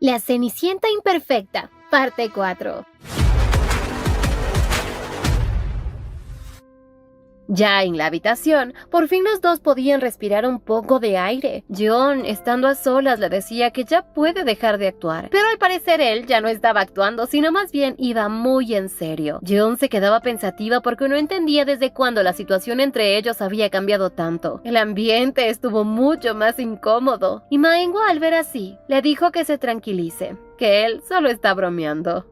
La Cenicienta Imperfecta, parte 4. Ya en la habitación, por fin los dos podían respirar un poco de aire. John, estando a solas, le decía que ya puede dejar de actuar. Pero al parecer él ya no estaba actuando, sino más bien iba muy en serio. John se quedaba pensativa porque no entendía desde cuándo la situación entre ellos había cambiado tanto. El ambiente estuvo mucho más incómodo. Y Maengua, al ver así, le dijo que se tranquilice, que él solo está bromeando.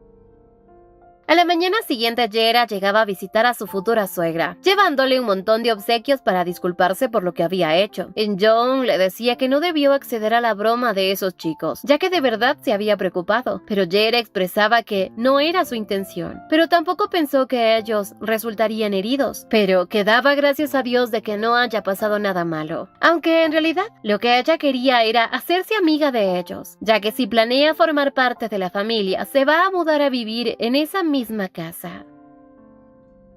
A la mañana siguiente, Jaera llegaba a visitar a su futura suegra, llevándole un montón de obsequios para disculparse por lo que había hecho. John le decía que no debió acceder a la broma de esos chicos, ya que de verdad se había preocupado, pero Jaera expresaba que no era su intención, pero tampoco pensó que ellos resultarían heridos, pero que daba gracias a Dios de que no haya pasado nada malo, aunque en realidad lo que ella quería era hacerse amiga de ellos, ya que si planea formar parte de la familia, se va a mudar a vivir en esa misma casa.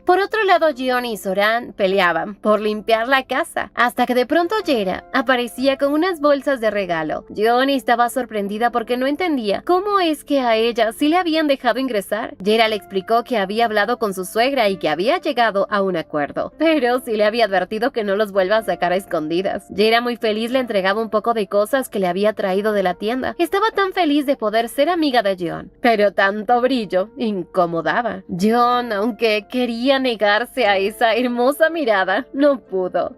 Por otro lado, Gion y Zoran peleaban por limpiar la casa, hasta que de pronto Jaera aparecía con unas bolsas de regalo. Gion estaba sorprendida porque no entendía cómo es que a ella sí le habían dejado ingresar. Jaera le explicó que había hablado con su suegra y que había llegado a un acuerdo, pero sí le había advertido que no los vuelva a sacar a escondidas. Jaera, muy feliz, le entregaba un poco de cosas que le había traído de la tienda. Estaba tan feliz de poder ser amiga de Gion, pero tanto brillo incomodaba. Gion, aunque quería negarse a esa hermosa mirada, no pudo.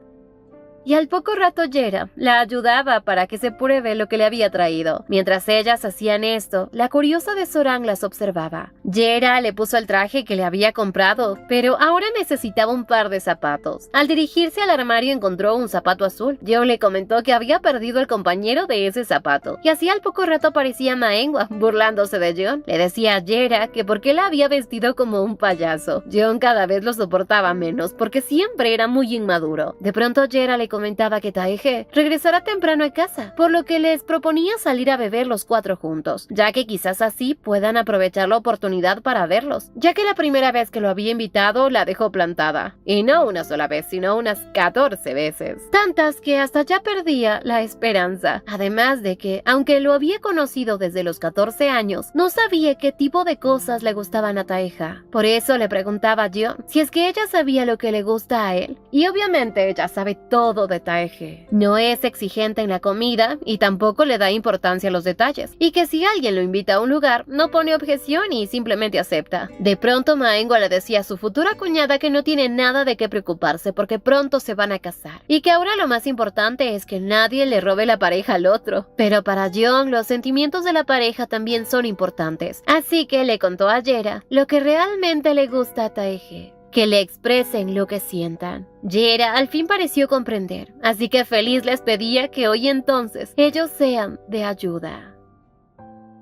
Y al poco rato Jaera la ayudaba para que se pruebe lo que le había traído. Mientras ellas hacían esto, la curiosa de Zoran las observaba. Jaera le puso el traje que le había comprado, pero ahora necesitaba un par de zapatos. Al dirigirse al armario encontró un zapato azul. John le comentó que había perdido el compañero de ese zapato, y así al poco rato aparecía Maengua burlándose de John. Le decía a Jaera que por qué la había vestido como un payaso. John cada vez lo soportaba menos porque siempre era muy inmaduro. De pronto Jaera le comentaba que Taeje regresará temprano a casa, por lo que les proponía salir a beber los cuatro juntos, ya que quizás así puedan aprovechar la oportunidad para verlos, ya que la primera vez que lo había invitado la dejó plantada, y no una sola vez, sino unas 14 veces, tantas que hasta ya perdía la esperanza. Además de que, aunque lo había conocido desde los 14 años, no sabía qué tipo de cosas le gustaban a Taeja. Por eso le preguntaba a John si es que ella sabía lo que le gusta a él, y obviamente ella sabe todo de Taeje. No es exigente en la comida y tampoco le da importancia a los detalles, y que si alguien lo invita a un lugar, no pone objeción y simplemente acepta. De pronto Maengua le decía a su futura cuñada que no tiene nada de qué preocuparse porque pronto se van a casar, y que ahora lo más importante es que nadie le robe la pareja al otro. Pero para John, los sentimientos de la pareja también son importantes, así que le contó a Jaera lo que realmente le gusta a Taeje, que le expresen lo que sientan. Jaera al fin pareció comprender, así que feliz les pedía que hoy entonces ellos sean de ayuda.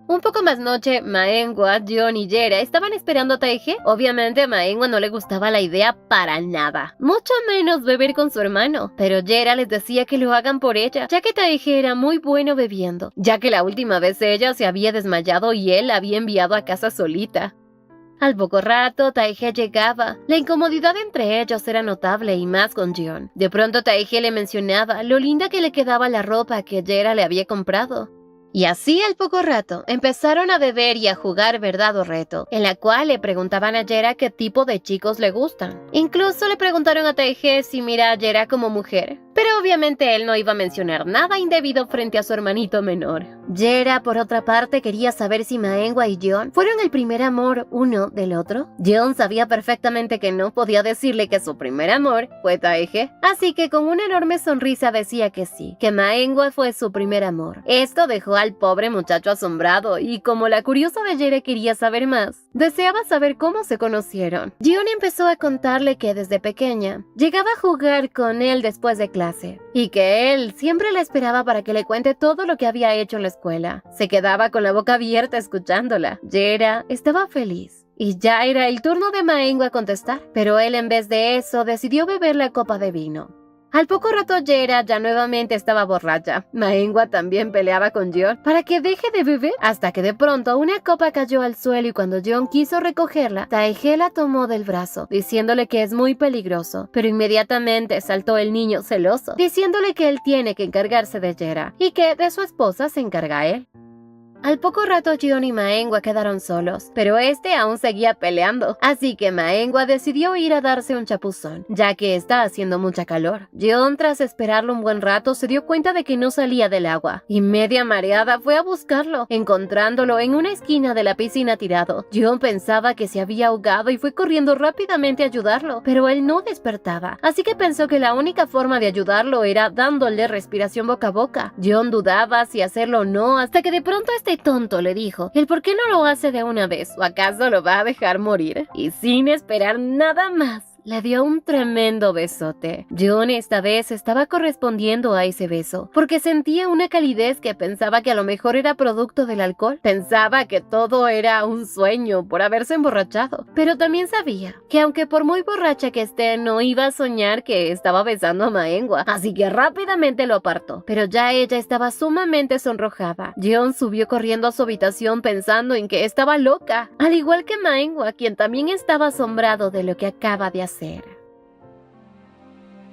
Un poco más noche, Maengua, John y Jaera estaban esperando a Taeje. Obviamente a Maengua no le gustaba la idea para nada, mucho menos beber con su hermano, pero Jaera les decía que lo hagan por ella, ya que Taeje era muy bueno bebiendo, ya que la última vez ella se había desmayado y él la había enviado a casa solita. Al poco rato, Taeje llegaba. La incomodidad entre ellos era notable y más con John. De pronto Taeje le mencionaba lo linda que le quedaba la ropa que Jaera le había comprado. Y así al poco rato empezaron a beber y a jugar verdad o reto, en la cual le preguntaban a Jaera qué tipo de chicos le gustan. Incluso le preguntaron a Taeje si mira a Jaera como mujer, pero obviamente él no iba a mencionar nada indebido frente a su hermanito menor. Jaera, por otra parte, quería saber si Maengua y John fueron el primer amor uno del otro. John sabía perfectamente que no podía decirle que su primer amor fue Taeje, así que con una enorme sonrisa decía que sí, que Maengua fue su primer amor. Esto dejó al pobre muchacho asombrado, y como la curiosa de Jaera quería saber más, deseaba saber cómo se conocieron. John empezó a contarle que desde pequeña llegaba a jugar con él después de clase, y que él siempre la esperaba para que le cuente todo lo que había hecho en la escuela. Se quedaba con la boca abierta escuchándola. Jaera estaba feliz, y ya era el turno de Maengua contestar, pero él en vez de eso decidió beber la copa de vino. Al poco rato Jaera ya nuevamente estaba borracha. Maengua también peleaba con John para que deje de beber, hasta que de pronto una copa cayó al suelo y cuando John quiso recogerla, Taeje la tomó del brazo, diciéndole que es muy peligroso, pero inmediatamente saltó el niño celoso, diciéndole que él tiene que encargarse de Jaera y que de su esposa se encarga él. Al poco rato Jeon y Maengwa quedaron solos, pero este aún seguía peleando, así que Maengwa decidió ir a darse un chapuzón, ya que está haciendo mucha calor. Jeon, tras esperarlo un buen rato, se dio cuenta de que no salía del agua, y media mareada fue a buscarlo, encontrándolo en una esquina de la piscina tirado. Jeon pensaba que se había ahogado y fue corriendo rápidamente a ayudarlo, pero él no despertaba, así que pensó que la única forma de ayudarlo era dándole respiración boca a boca. Jeon dudaba si hacerlo o no, hasta que de pronto este tonto le dijo: ¿el por qué no lo hace de una vez? ¿O acaso lo va a dejar morir? Y sin esperar nada más, le dio un tremendo besote. Jeon esta vez estaba correspondiendo a ese beso, porque sentía una calidez que pensaba que a lo mejor era producto del alcohol. Pensaba que todo era un sueño por haberse emborrachado, pero también sabía que aunque por muy borracha que esté, no iba a soñar que estaba besando a Maengwa, así que rápidamente lo apartó. Pero ya ella estaba sumamente sonrojada. Jeon subió corriendo a su habitación pensando en que estaba loca, al igual que Maengwa, quien también estaba asombrado de lo que acaba de hacer.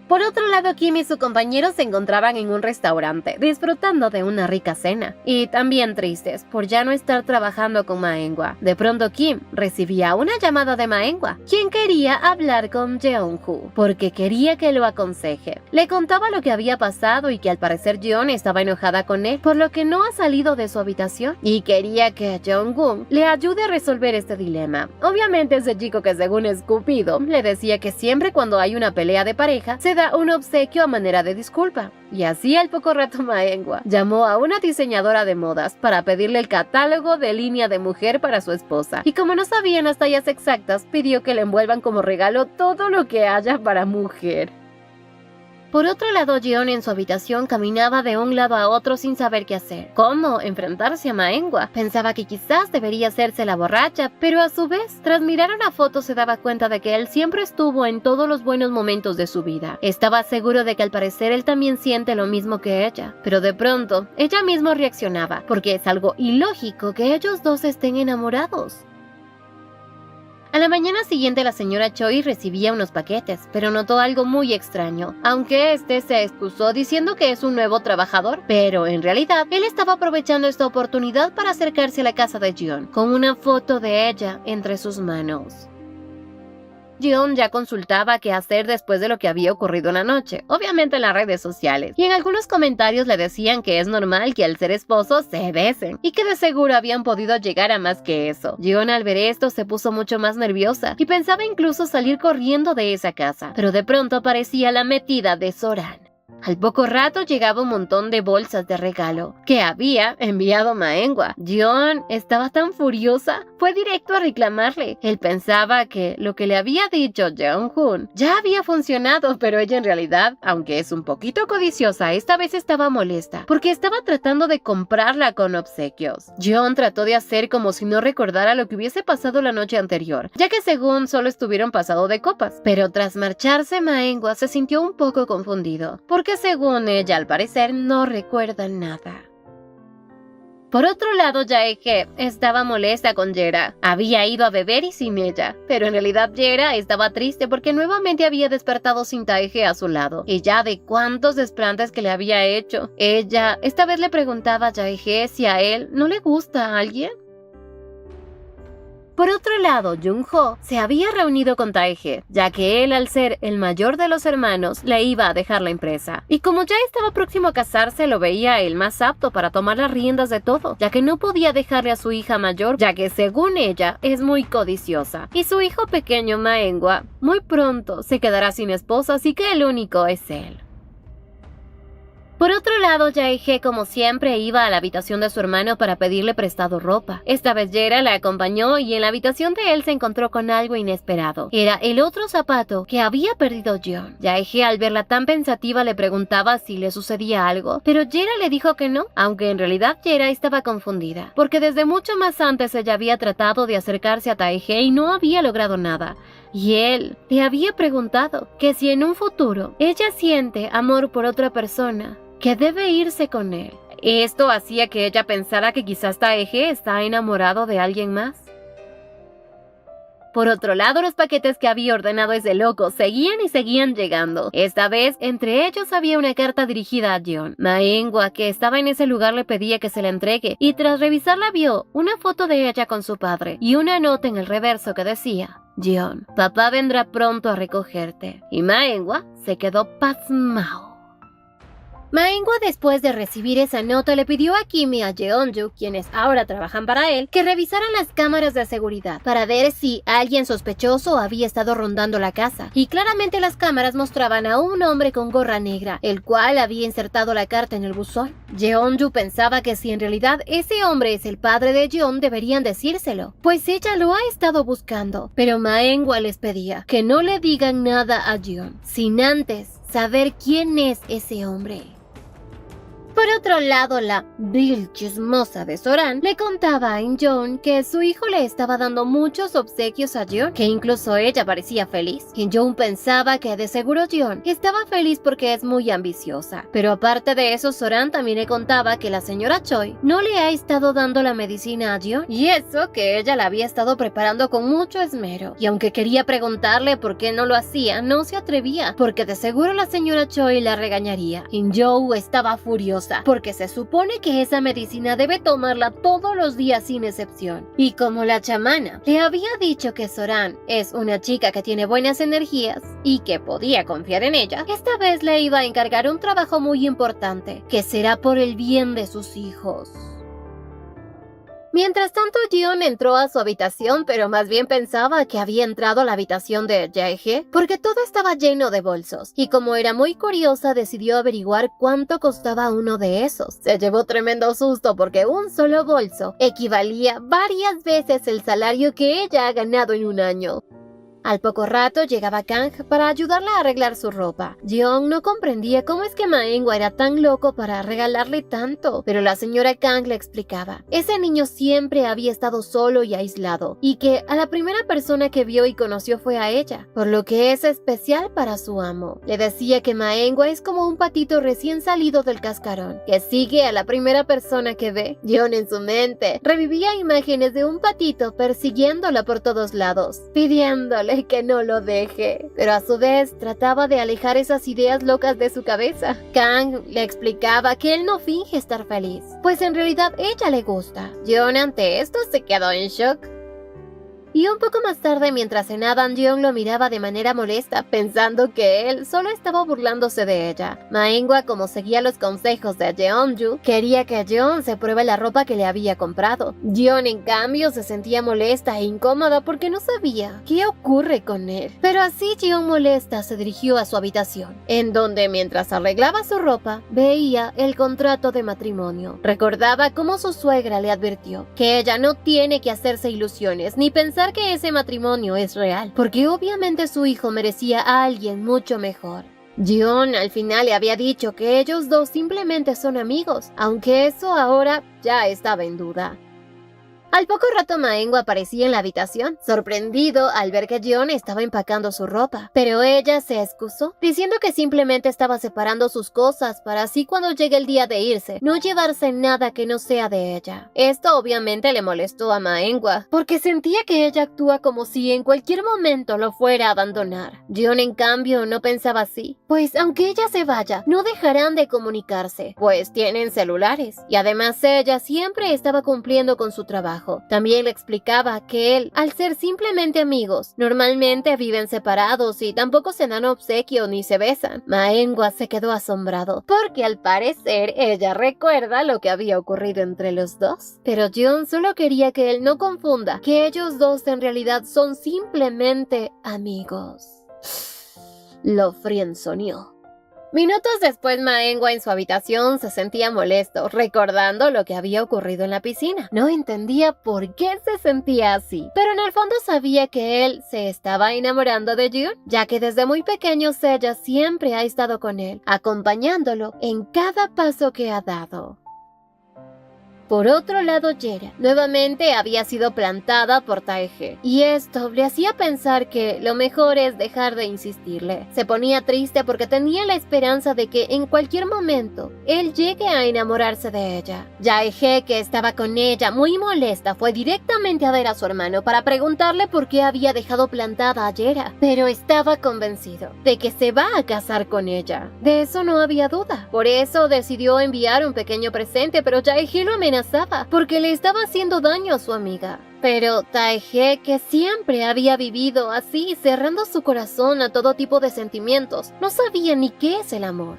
Por otro lado, Kim y su compañero se encontraban en un restaurante, disfrutando de una rica cena, y también tristes por ya no estar trabajando con Maengwa. De pronto Kim recibía una llamada de Maengwa, quien quería hablar con Jeonju, porque quería que lo aconseje. Le contaba lo que había pasado y que al parecer Jeon estaba enojada con él, por lo que no ha salido de su habitación, y quería que Jonggun le ayude a resolver este dilema. Obviamente ese chico, que según es Cupido, le decía que siempre cuando hay una pelea de pareja, se da un obsequio a manera de disculpa. Y así al poco rato Maengwa llamó a una diseñadora de modas para pedirle el catálogo de línea de mujer para su esposa. Y como no sabían las tallas exactas, pidió que le envuelvan como regalo todo lo que haya para mujer. Por otro lado, Jeon en su habitación caminaba de un lado a otro sin saber qué hacer. ¿Cómo enfrentarse a Maengwa? Pensaba que quizás debería hacerse la borracha, pero a su vez, tras mirar una foto se daba cuenta de que él siempre estuvo en todos los buenos momentos de su vida. Estaba seguro de que al parecer él también siente lo mismo que ella, pero de pronto, ella misma reaccionaba, porque es algo ilógico que ellos dos estén enamorados. A la mañana siguiente la señora Choi recibía unos paquetes, pero notó algo muy extraño, aunque este se excusó diciendo que es un nuevo trabajador, pero en realidad él estaba aprovechando esta oportunidad para acercarse a la casa de Jeon, con una foto de ella entre sus manos. Jeon ya consultaba qué hacer después de lo que había ocurrido en la noche, obviamente en las redes sociales, y en algunos comentarios le decían que es normal que al ser esposos se besen, y que de seguro habían podido llegar a más que eso. Jeon al ver esto se puso mucho más nerviosa, y pensaba incluso salir corriendo de esa casa, pero de pronto aparecía la metida de Soran. Al poco rato llegaba un montón de bolsas de regalo que había enviado Maengwa. Jeon estaba tan furiosa, fue directo a reclamarle. Él pensaba que lo que le había dicho Jeonjun ya había funcionado, pero ella en realidad, aunque es un poquito codiciosa, esta vez estaba molesta, porque estaba tratando de comprarla con obsequios. Jeon trató de hacer como si no recordara lo que hubiese pasado la noche anterior, ya que según solo estuvieron pasado de copas, pero tras marcharse Maengwa se sintió un poco confundido, porque según ella al parecer no recuerda nada. Por otro lado, Jae-hye estaba molesta con Yera. Había ido a beber y sin ella, pero en realidad Yera estaba triste porque nuevamente había despertado sin Tae-hye a su lado, y ya de cuántos desplantes que le había hecho. Ella esta vez le preguntaba a Jae-hye si a él no le gusta a alguien. Por otro lado, Jung-ho se había reunido con Tae-hye, ya que él, al ser el mayor de los hermanos, le iba a dejar la empresa. Y como ya estaba próximo a casarse, lo veía el más apto para tomar las riendas de todo, ya que no podía dejarle a su hija mayor, ya que según ella, es muy codiciosa. Y su hijo pequeño, Maengwa, muy pronto se quedará sin esposa, así que el único es él. Por otro lado, Jae-hye como siempre iba a la habitación de su hermano para pedirle prestado ropa. Esta vez Yera la acompañó y en la habitación de él se encontró con algo inesperado. Era el otro zapato que había perdido Jeon. Jae-hye al verla tan pensativa le preguntaba si le sucedía algo, pero Yera le dijo que no, aunque en realidad Yera estaba confundida, porque desde mucho más antes ella había tratado de acercarse a Tae-hye y no había logrado nada. Y él le había preguntado que si en un futuro ella siente amor por otra persona, que debe irse con él. Esto hacía que ella pensara que quizás Tae-hye está enamorado de alguien más. Por otro lado, los paquetes que había ordenado ese loco seguían y seguían llegando. Esta vez, entre ellos había una carta dirigida a Jeon. Ma-engwa, que estaba en ese lugar, le pedía que se la entregue, y tras revisarla vio una foto de ella con su padre y una nota en el reverso que decía: Jeon, papá vendrá pronto a recogerte. Y Ma-engwa se quedó pasmado. Ma-engwa, después de recibir esa nota, le pidió a Kim y a Jeonju, quienes ahora trabajan para él, que revisaran las cámaras de seguridad para ver si alguien sospechoso había estado rondando la casa. Y claramente las cámaras mostraban a un hombre con gorra negra, el cual había insertado la carta en el buzón. Jeonju pensaba que si en realidad ese hombre es el padre de Jeon, deberían decírselo, pues ella lo ha estado buscando. Pero Ma-engwa les pedía que no le digan nada a Jeon, sin antes saber quién es ese hombre. Por otro lado, la vil chismosa de Soran le contaba a In-jeon que su hijo le estaba dando muchos obsequios a Jeon, que incluso ella parecía feliz. In-jeon pensaba que de seguro Jeon estaba feliz porque es muy ambiciosa. Pero aparte de eso, Soran también le contaba que la señora Choi no le ha estado dando la medicina a Jeon, y eso que ella la había estado preparando con mucho esmero. Y aunque quería preguntarle por qué no lo hacía, no se atrevía, porque de seguro la señora Choi la regañaría. In-jeon estaba furiosa, porque se supone que esa medicina debe tomarla todos los días sin excepción. Y como la chamana le había dicho que Soran es una chica que tiene buenas energías y que podía confiar en ella, esta vez le iba a encargar un trabajo muy importante, que será por el bien de sus hijos. Mientras tanto, Jeon entró a su habitación, pero más bien pensaba que había entrado a la habitación de Jae-hye, porque todo estaba lleno de bolsos, y como era muy curiosa, decidió averiguar cuánto costaba uno de esos. Se llevó tremendo susto porque un solo bolso equivalía varias veces el salario que ella ha ganado en un año. Al poco rato llegaba Kang para ayudarla a arreglar su ropa. Jeon no comprendía cómo es que Ma-engwa era tan loco para regalarle tanto, pero la señora Kang le explicaba. Ese niño siempre había estado solo y aislado, y que a la primera persona que vio y conoció fue a ella, por lo que es especial para su amo. Le decía que Ma-engwa es como un patito recién salido del cascarón, que sigue a la primera persona que ve. Jeon en su mente revivía imágenes de un patito persiguiéndola por todos lados, pidiéndole que no lo deje, pero a su vez trataba de alejar esas ideas locas de su cabeza. Kang le explicaba que él no finge estar feliz, pues en realidad ella le gusta. Jeon ante esto se quedó en shock. Y un poco más tarde, mientras cenaban, Jeon lo miraba de manera molesta, pensando que él solo estaba burlándose de ella. Ma-engwa, como seguía los consejos de Jeonju, quería que Jeon se pruebe la ropa que le había comprado. Jeon, en cambio, se sentía molesta e incómoda porque no sabía qué ocurre con él. Pero así, Jeon, molesta, se dirigió a su habitación, en donde, mientras arreglaba su ropa, veía el contrato de matrimonio. Recordaba cómo su suegra le advirtió que ella no tiene que hacerse ilusiones ni pensar que ese matrimonio es real, porque obviamente su hijo merecía a alguien mucho mejor. Jeon al final le había dicho que ellos dos simplemente son amigos, aunque eso ahora ya estaba en duda. Al poco rato, Ma-engwa aparecía en la habitación, sorprendido al ver que Jeon estaba empacando su ropa, pero ella se excusó, diciendo que simplemente estaba separando sus cosas para así cuando llegue el día de irse, no llevarse nada que no sea de ella. Esto obviamente le molestó a Ma-engwa, porque sentía que ella actúa como si en cualquier momento lo fuera a abandonar. Jeon, en cambio, no pensaba así, pues aunque ella se vaya, no dejarán de comunicarse, pues tienen celulares, y además ella siempre estaba cumpliendo con su trabajo. También le explicaba que él, al ser simplemente amigos, normalmente viven separados y tampoco se dan obsequio ni se besan. Ma-engwa se quedó asombrado, porque al parecer ella recuerda lo que había ocurrido entre los dos. Pero Jeon solo quería que él no confunda que ellos dos en realidad son simplemente amigos. Lo friendzoneó. Minutos después, Ma-engwa en su habitación se sentía molesto, recordando lo que había ocurrido en la piscina. No entendía por qué se sentía así, pero en el fondo sabía que él se estaba enamorando de Jeon, ya que desde muy pequeño ella siempre ha estado con él, acompañándolo en cada paso que ha dado. Por otro lado, Yera nuevamente había sido plantada por Taehae, y esto le hacía pensar que lo mejor es dejar de insistirle. Se ponía triste porque tenía la esperanza de que en cualquier momento él llegue a enamorarse de ella. Taehae, que estaba con ella muy molesta, fue directamente a ver a su hermano para preguntarle por qué había dejado plantada a Yera, pero estaba convencido de que se va a casar con ella. De eso no había duda. Por eso decidió enviar un pequeño presente, pero Taehae lo amenazaba porque le estaba haciendo daño a su amiga. Pero Taehae, que siempre había vivido así, cerrando su corazón a todo tipo de sentimientos, no sabía ni qué es el amor.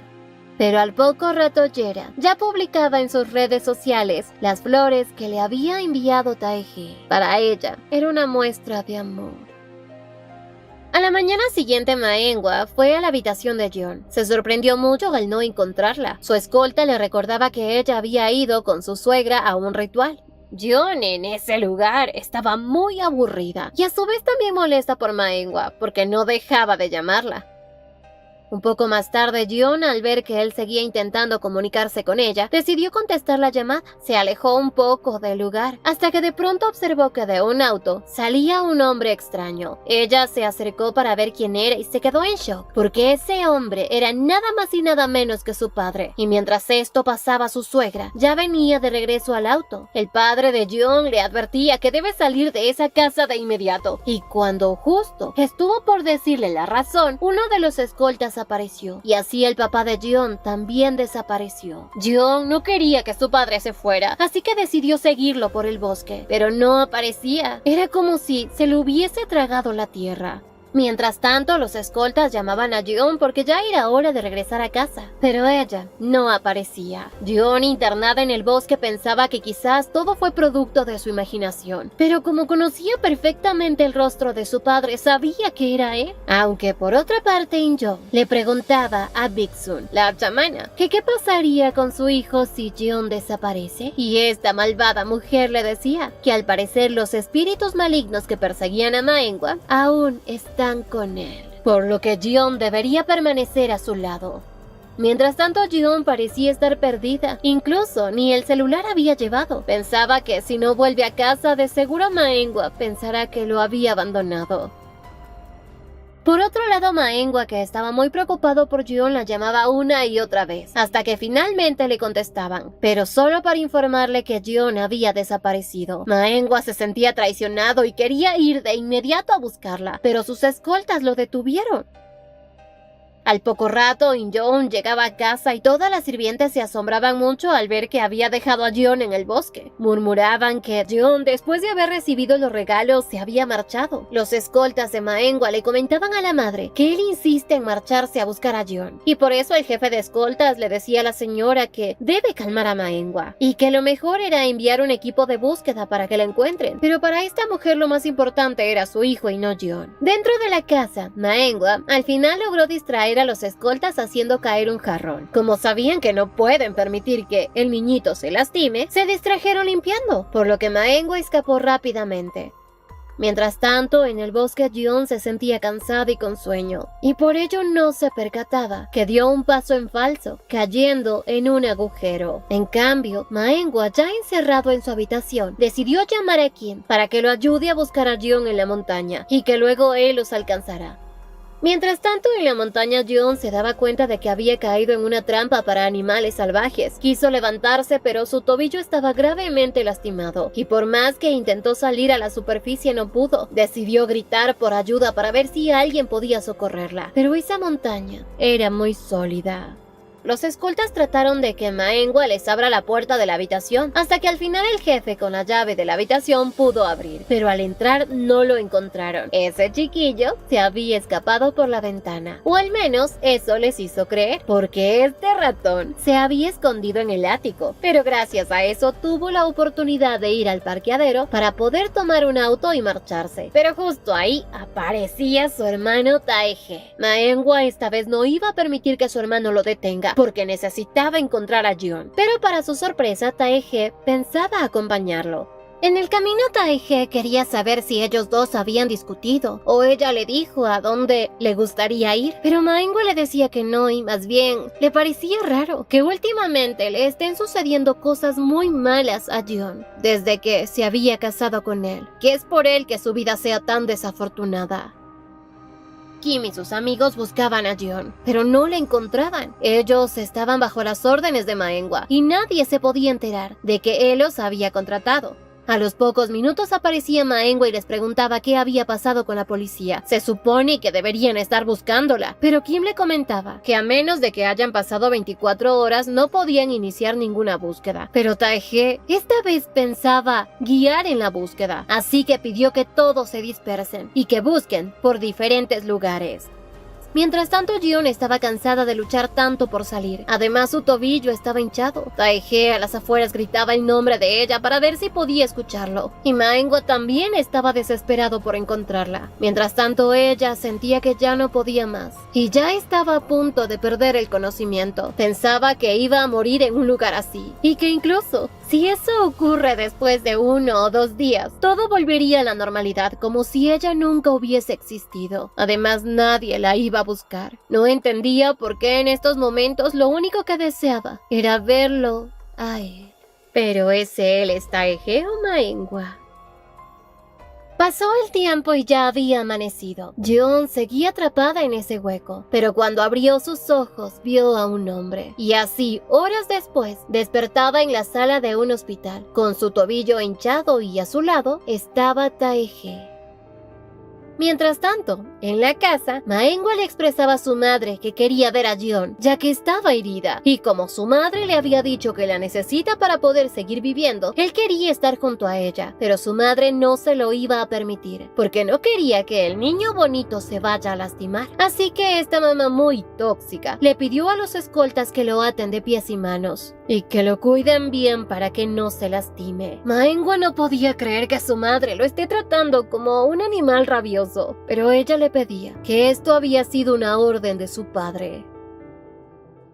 Pero al poco rato Yera ya publicaba en sus redes sociales las flores que le había enviado Taehae. Para ella era una muestra de amor. A la mañana siguiente, Maengwa fue a la habitación de Jeon. Se sorprendió mucho al no encontrarla. Su escolta le recordaba que ella había ido con su suegra a un ritual. Jeon en ese lugar estaba muy aburrida y a su vez también molesta por Maengwa porque no dejaba de llamarla. Un poco más tarde, Jeon, al ver que él seguía intentando comunicarse con ella, decidió contestar la llamada. Se alejó un poco del lugar, hasta que de pronto observó que de un auto salía un hombre extraño. Ella se acercó para ver quién era y se quedó en shock, porque ese hombre era nada más y nada menos que su padre. Y mientras esto pasaba, su suegra ya venía de regreso al auto. El padre de Jeon le advertía que debe salir de esa casa de inmediato. Y cuando justo estuvo por decirle la razón, uno de los escoltas apareció, y así el papá de Jeon también desapareció. Jeon no quería que su padre se fuera, así que decidió seguirlo por el bosque, pero no aparecía. Era como si se lo hubiese tragado la tierra. Mientras tanto, los escoltas llamaban a Jeon porque ya era hora de regresar a casa, pero ella no aparecía. Jeon, internada en el bosque, pensaba que quizás todo fue producto de su imaginación, pero como conocía perfectamente el rostro de su padre, sabía que era él. Aunque por otra parte, In-jong le preguntaba a Big-sun, la chamana, que qué pasaría con su hijo si Jeon desaparece, y esta malvada mujer le decía que al parecer los espíritus malignos que perseguían a Maengwa aún están con él, por lo que Jeon debería permanecer a su lado. Mientras tanto, Jeon parecía estar perdida, incluso ni el celular había llevado. Pensaba que si no vuelve a casa, de seguro Maengwa pensará que lo había abandonado. Por otro lado, Maengwa, que estaba muy preocupado por Jeon, la llamaba una y otra vez, hasta que finalmente le contestaban, pero solo para informarle que Jeon había desaparecido. Maengwa se sentía traicionado y quería ir de inmediato a buscarla, pero sus escoltas lo detuvieron. Al poco rato, In-jong llegaba a casa y todas las sirvientes se asombraban mucho al ver que había dejado a Jeon en el bosque. Murmuraban que Jeon, después de haber recibido los regalos, se había marchado. Los escoltas de Maengwa le comentaban a la madre que él insiste en marcharse a buscar a Jeon, y por eso el jefe de escoltas le decía a la señora que debe calmar a Maengwa y que lo mejor era enviar un equipo de búsqueda para que la encuentren. Pero para esta mujer lo más importante era su hijo y no Jeon. Dentro de la casa, Maengwa al final logró distraer a los escoltas haciendo caer un jarrón. Como sabían que no pueden permitir que el niñito se lastime, se distrajeron limpiando, por lo que Maengwa escapó rápidamente. Mientras tanto, en el bosque, Jeon se sentía cansada y con sueño, y por ello no se percataba que dio un paso en falso, cayendo en un agujero. En cambio, Maengwa, ya encerrado en su habitación, decidió llamar a Kim para que lo ayude a buscar a Jeon en la montaña, y que luego él los alcanzará. Mientras tanto, en la montaña, Jeon se daba cuenta de que había caído en una trampa para animales salvajes. Quiso levantarse, pero su tobillo estaba gravemente lastimado, y por más que intentó salir a la superficie no pudo. Decidió gritar por ayuda para ver si alguien podía socorrerla, pero esa montaña era muy sólida. Los escoltas trataron de que Maengwa les abra la puerta de la habitación, hasta que al final el jefe con la llave de la habitación pudo abrir, pero al entrar no lo encontraron. Ese chiquillo se había escapado por la ventana, o al menos eso les hizo creer, porque este ratón se había escondido en el ático, pero gracias a eso tuvo la oportunidad de ir al parqueadero para poder tomar un auto y marcharse. Pero justo ahí aparecía su hermano Taehae. Maengwa esta vez no iba a permitir que su hermano lo detenga, porque necesitaba encontrar a Jeon, pero para su sorpresa Taehae pensaba acompañarlo. En el camino, Taehae quería saber si ellos dos habían discutido o ella le dijo a dónde le gustaría ir, pero Maengwa le decía que no y más bien le parecía raro que últimamente le estén sucediendo cosas muy malas a Jeon desde que se había casado con él, que es por él que su vida sea tan desafortunada. Kim y sus amigos buscaban a Jeon, pero no la encontraban. Ellos estaban bajo las órdenes de Maengwa y nadie se podía enterar de que él los había contratado. A los pocos minutos aparecía Maengwa y les preguntaba qué había pasado con la policía. Se supone que deberían estar buscándola, pero Kim le comentaba que a menos de que hayan pasado 24 horas no podían iniciar ninguna búsqueda. Pero Taehae esta vez pensaba guiar en la búsqueda, así que pidió que todos se dispersen y que busquen por diferentes lugares. Mientras tanto, Jeon estaba cansada de luchar tanto por salir. Además, su tobillo estaba hinchado. Taehae a las afueras gritaba el nombre de ella para ver si podía escucharlo. Y Maengwa también estaba desesperado por encontrarla. Mientras tanto, ella sentía que ya no podía más. Y ya estaba a punto de perder el conocimiento. Pensaba que iba a morir en un lugar así. Y que incluso, si eso ocurre después de 1 o 2 días, todo volvería a la normalidad como si ella nunca hubiese existido. Además, nadie la iba a buscar. No entendía por qué en estos momentos lo único que deseaba era verlo a él. Pero ¿es él Taehae o Maengwa? Pasó el tiempo y ya había amanecido. Jeon seguía atrapada en ese hueco, pero cuando abrió sus ojos vio a un hombre. Y así, horas después, despertaba en la sala de un hospital, con su tobillo hinchado y a su lado estaba Taehae. Mientras tanto, en la casa, Maengwa le expresaba a su madre que quería ver a Jeon, ya que estaba herida, y como su madre le había dicho que la necesita para poder seguir viviendo, él quería estar junto a ella, pero su madre no se lo iba a permitir, porque no quería que el niño bonito se vaya a lastimar. Así que esta mamá muy tóxica le pidió a los escoltas que lo aten de pies y manos, y que lo cuiden bien para que no se lastime. Maengwa no podía creer que su madre lo esté tratando como un animal rabioso, pero ella le pedía que esto había sido una orden de su padre.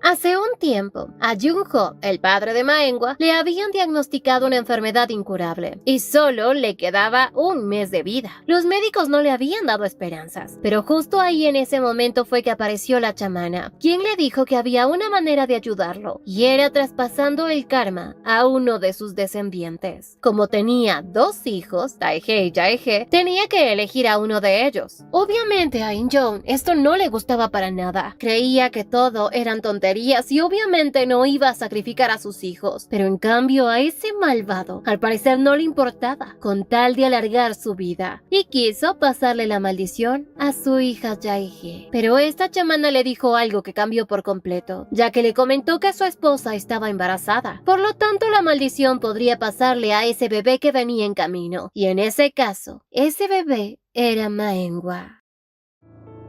Hace un tiempo, a Jung-ho, el padre de Maengwa, le habían diagnosticado una enfermedad incurable y solo le quedaba 1 mes de vida. Los médicos no le habían dado esperanzas, pero justo ahí en ese momento fue que apareció la chamana, quien le dijo que había una manera de ayudarlo y era traspasando el karma a uno de sus descendientes. Como tenía 2 hijos, Taehae y Jaehae, tenía que elegir a uno de ellos. Obviamente a In-young esto no le gustaba para nada. Creía que todo eran tonterías y obviamente no iba a sacrificar a sus hijos, pero en cambio a ese malvado al parecer no le importaba, con tal de alargar su vida, y quiso pasarle la maldición a su hija Jaehae. Pero esta chamana le dijo algo que cambió por completo, ya que le comentó que su esposa estaba embarazada, por lo tanto la maldición podría pasarle a ese bebé que venía en camino, y en ese caso, ese bebé era Maengwa.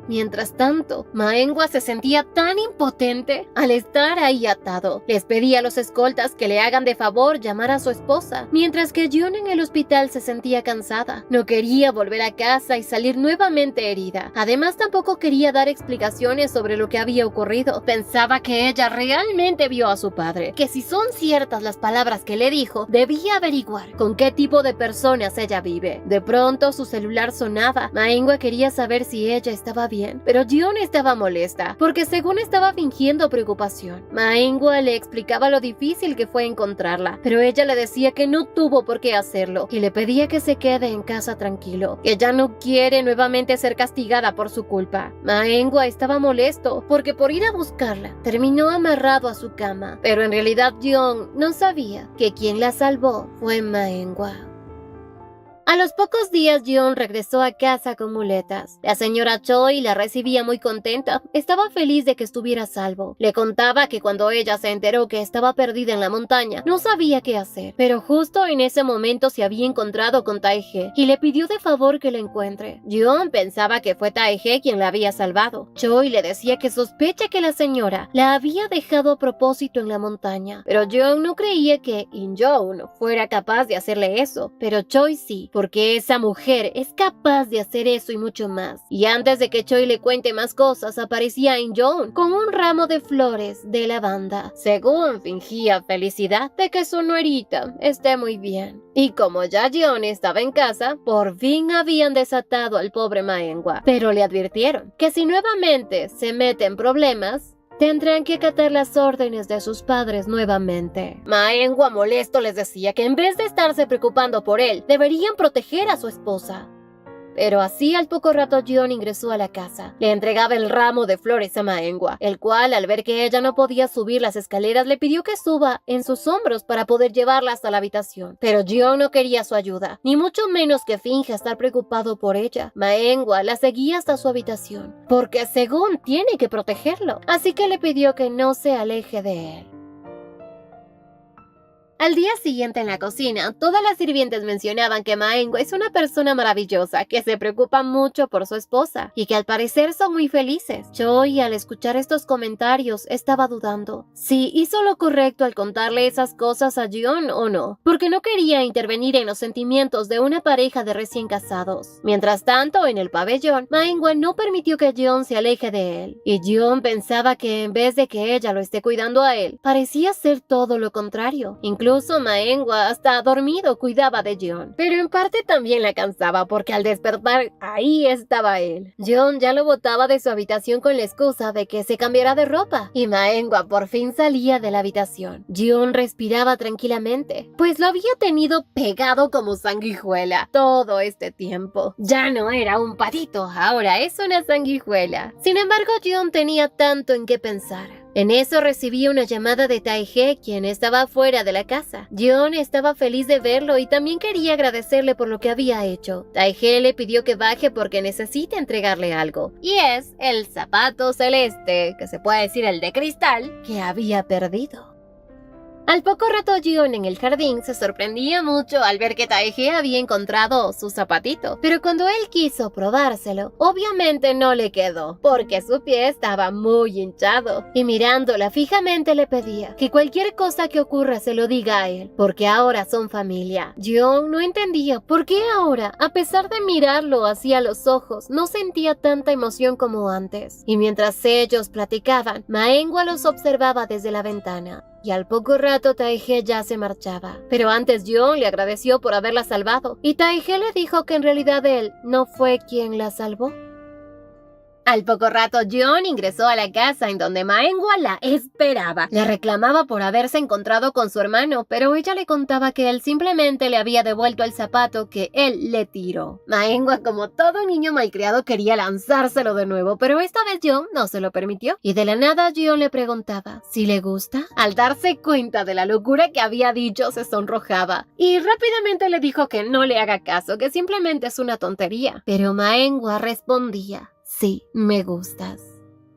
Mientras tanto, Maengwa se sentía tan impotente al estar ahí atado. Les pedía a los escoltas que le hagan de favor llamar a su esposa, mientras que Jeon en el hospital se sentía cansada. No quería volver a casa y salir nuevamente herida. Además, tampoco quería dar explicaciones sobre lo que había ocurrido. Pensaba que ella realmente vio a su padre, que si son ciertas las palabras que le dijo, debía averiguar con qué tipo de personas ella vive. De pronto, su celular sonaba. Maengwa quería saber si ella estaba bien, pero Jeon estaba molesta, porque según estaba fingiendo preocupación. Maengwa le explicaba lo difícil que fue encontrarla, pero ella le decía que no tuvo por qué hacerlo, y le pedía que se quede en casa tranquilo, que ella no quiere nuevamente ser castigada por su culpa. Maengwa estaba molesto, porque por ir a buscarla, terminó amarrado a su cama, pero en realidad Jeon no sabía que quien la salvó fue Maengwa. A los pocos días, Jeon regresó a casa con muletas. La señora Choi la recibía muy contenta. Estaba feliz de que estuviera a salvo. Le contaba que cuando ella se enteró que estaba perdida en la montaña, no sabía qué hacer. Pero justo en ese momento se había encontrado con Taehae y le pidió de favor que la encuentre. Jeon pensaba que fue Taehae quien la había salvado. Choi le decía que sospecha que la señora la había dejado a propósito en la montaña. Pero Jeon no creía que In-young fuera capaz de hacerle eso. Pero Choi sí, porque esa mujer es capaz de hacer eso y mucho más. Y antes de que Choi le cuente más cosas, aparecía In-yoon con un ramo de flores de lavanda. Según fingía felicidad de que su nuerita esté muy bien. Y como ya Jeon estaba en casa, por fin habían desatado al pobre Maengwa, pero le advirtieron que si nuevamente se mete en problemas, tendrán que acatar las órdenes de sus padres nuevamente. Maengwa molesto les decía que en vez de estarse preocupando por él, deberían proteger a su esposa. Pero así al poco rato Jeon ingresó a la casa. Le entregaba el ramo de flores a Maengwa, el cual al ver que ella no podía subir las escaleras le pidió que suba en sus hombros para poder llevarla hasta la habitación. Pero Jeon no quería su ayuda, ni mucho menos que finja estar preocupado por ella. Maengwa la seguía hasta su habitación, porque según tiene que protegerlo, así que le pidió que no se aleje de él. Al día siguiente en la cocina, todas las sirvientes mencionaban que Maengwa es una persona maravillosa, que se preocupa mucho por su esposa y que al parecer son muy felices. Choi, al escuchar estos comentarios, estaba dudando si hizo lo correcto al contarle esas cosas a Jeon o no, porque no quería intervenir en los sentimientos de una pareja de recién casados. Mientras tanto, en el pabellón, Maengwa no permitió que Jeon se aleje de él, y Jeon pensaba que en vez de que ella lo esté cuidando a él, parecía ser todo lo contrario. Incluso Maengwa hasta dormido cuidaba de Jeon, pero en parte también la cansaba porque al despertar ahí estaba él. Jeon ya lo botaba de su habitación con la excusa de que se cambiara de ropa y Maengwa por fin salía de la habitación. Jeon respiraba tranquilamente, pues lo había tenido pegado como sanguijuela todo este tiempo. Ya no era un patito, ahora es una sanguijuela. Sin embargo, Jeon tenía tanto en qué pensar. En eso recibí una llamada de Taehae, quien estaba fuera de la casa. Jeon estaba feliz de verlo y también quería agradecerle por lo que había hecho. Taehae le pidió que baje porque necesita entregarle algo, y es el zapato celeste, que se puede decir el de cristal, que había perdido. Al poco rato Jeon en el jardín se sorprendía mucho al ver que Taehae había encontrado su zapatito, pero cuando él quiso probárselo, obviamente no le quedó, porque su pie estaba muy hinchado, y mirándola fijamente le pedía que cualquier cosa que ocurra se lo diga a él, porque ahora son familia. Jeon no entendía por qué ahora, a pesar de mirarlo hacia los ojos, no sentía tanta emoción como antes, y mientras ellos platicaban, Maengwa los observaba desde la ventana. Y al poco rato Taehae ya se marchaba. Pero antes Jeon le agradeció por haberla salvado, y Taehae le dijo que en realidad él no fue quien la salvó. Al poco rato, Jeon ingresó a la casa en donde Maengwa la esperaba. Le reclamaba por haberse encontrado con su hermano, pero ella le contaba que él simplemente le había devuelto el zapato que él le tiró. Maengwa, como todo niño malcriado, quería lanzárselo de nuevo, pero esta vez Jeon no se lo permitió. Y de la nada, Jeon le preguntaba si le gusta. Al darse cuenta de la locura que había dicho, se sonrojaba y rápidamente le dijo que no le haga caso, que simplemente es una tontería. Pero Maengwa respondía: sí, me gustas.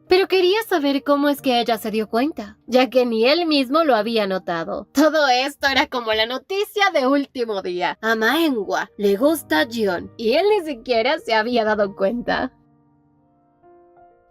Pero quería saber cómo es que ella se dio cuenta, ya que ni él mismo lo había notado. Todo esto era como la noticia de último día. A Maengwa le gusta Jeon, y él ni siquiera se había dado cuenta.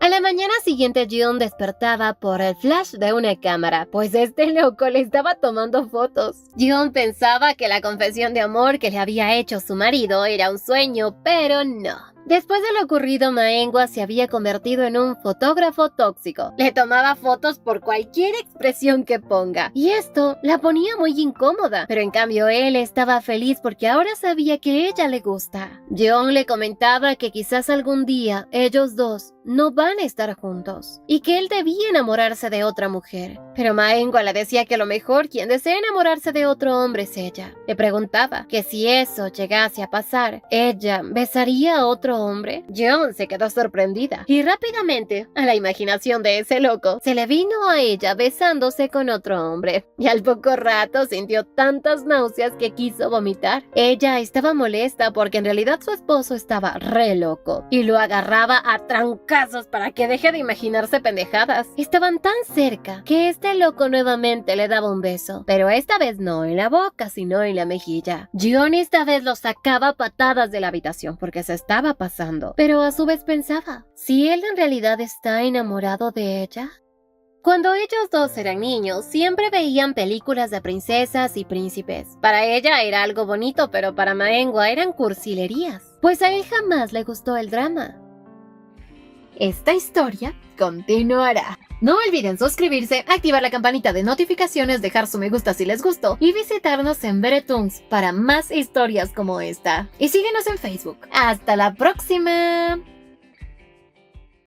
A la mañana siguiente, Jeon despertaba por el flash de una cámara, pues este loco le estaba tomando fotos. Jeon pensaba que la confesión de amor que le había hecho su marido era un sueño, pero no. Después de lo ocurrido, Maengwa se había convertido en un fotógrafo tóxico. Le tomaba fotos por cualquier expresión que ponga, y esto la ponía muy incómoda, pero en cambio él estaba feliz porque ahora sabía que ella le gusta. Jeon le comentaba que quizás algún día ellos dos no van a estar juntos, y que él debía enamorarse de otra mujer. Pero Maengwa le decía que a lo mejor quien desea enamorarse de otro hombre es ella. Le preguntaba que si eso llegase a pasar, ella besaría a otro hombre. Jeon se quedó sorprendida y rápidamente, a la imaginación de ese loco, se le vino a ella besándose con otro hombre. Y al poco rato sintió tantas náuseas que quiso vomitar. Ella estaba molesta porque en realidad su esposo estaba re loco y lo agarraba a trancazos para que deje de imaginarse pendejadas. Estaban tan cerca que este loco nuevamente le daba un beso, pero esta vez no en la boca, sino en la mejilla. Jeon esta vez lo sacaba a patadas de la habitación porque se estaba pasando, pero a su vez pensaba, ¿si él en realidad está enamorado de ella? Cuando ellos dos eran niños, siempre veían películas de princesas y príncipes. Para ella era algo bonito, pero para Maengwa eran cursilerías, pues a él jamás le gustó el drama. Esta historia continuará. No olviden suscribirse, activar la campanita de notificaciones, dejar su me gusta si les gustó y visitarnos en Beretoons para más historias como esta. Y síguenos en Facebook. ¡Hasta la próxima!